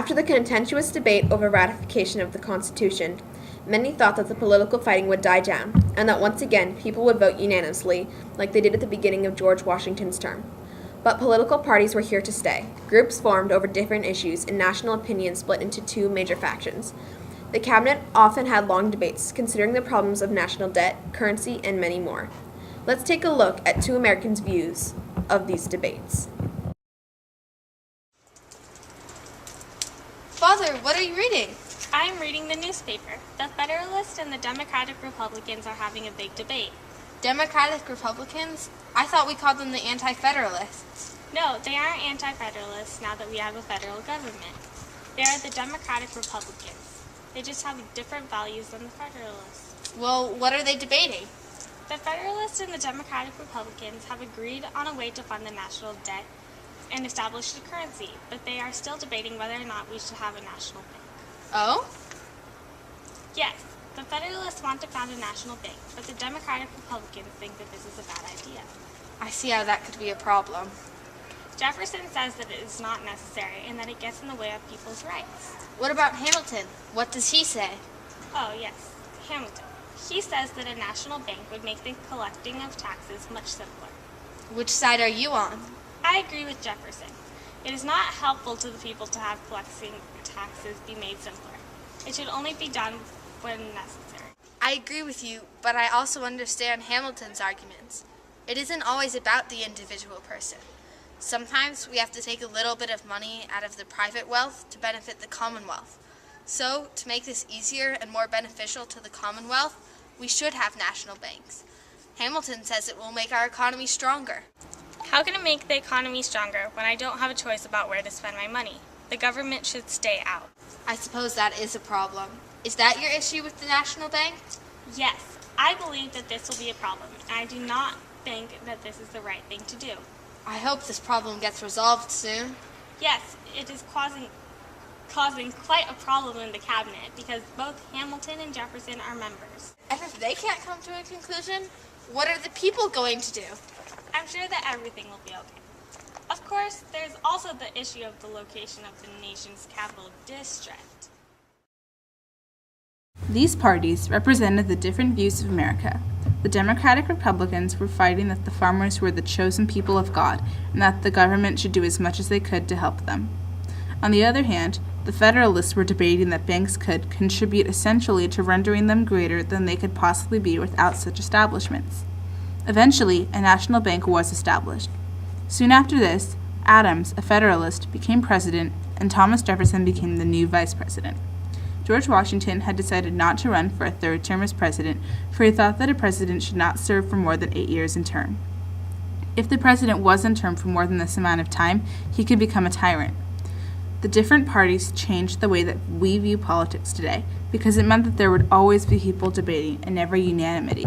After the contentious debate over ratification of the Constitution, many thought that the political fighting would die down, and that once again people would vote unanimously, like they did at the beginning of George Washington's term. But political parties were here to stay. Groups formed over different issues, and national opinion split into two major factions. The cabinet often had long debates, considering the problems of national debt, currency, and many more. Let's take a look at two Americans' views of these debates. Father, what are you reading? I'm reading the newspaper. The Federalists and the Democratic Republicans are having a big debate. Democratic Republicans? I thought we called them the Anti-Federalists. No, they aren't anti-federalists now that we have a federal government. They are the Democratic Republicans. They just have different values than the Federalists. Well, what are they debating? The Federalists and the Democratic Republicans have agreed on a way to fund the national debt and establish a currency, but they are still debating whether or not we should have a national bank. Oh? Yes, the Federalists want to found a national bank, but the Democratic Republicans think that this is a bad idea. I see how that could be a problem. Jefferson says that it is not necessary and that it gets in the way of people's rights. What about Hamilton? What does he say? Oh, yes, Hamilton. He says that a national bank would make the collecting of taxes much simpler. Which side are you on? I agree with Jefferson. It is not helpful to the people to have collecting taxes be made simpler. It should only be done when necessary. I agree with you, but I also understand Hamilton's arguments. It isn't always about the individual person. Sometimes we have to take a little bit of money out of the private wealth to benefit the Commonwealth. So, to make this easier and more beneficial to the Commonwealth, we should have national banks. Hamilton says it will make our economy stronger. How can it make the economy stronger when I don't have a choice about where to spend my money? The government should stay out. I suppose that is a problem. Is that your issue with the national bank? Yes, I believe that this will be a problem, and I do not think that this is the right thing to do. I hope this problem gets resolved soon. Yes, it is causing quite a problem in the cabinet because both Hamilton and Jefferson are members. And if they can't come to a conclusion, what are the people going to do? I'm sure that everything will be okay. Of course, there's also the issue of the location of the nation's capital district. These parties represented the different views of America. The Democratic Republicans were fighting that the farmers were the chosen people of God and that the government should do as much as they could to help them. On the other hand, the Federalists were debating that banks could contribute essentially to rendering them greater than they could possibly be without such establishments. Eventually, a national bank was established. Soon after this, Adams, a Federalist, became president, and Thomas Jefferson became the new vice president. George Washington had decided not to run for a third term as president, for he thought that a president should not serve for more than 8 years in term. If the president was in term for more than this amount of time, he could become a tyrant. The different parties changed the way that we view politics today, because it meant that there would always be people debating and never unanimity.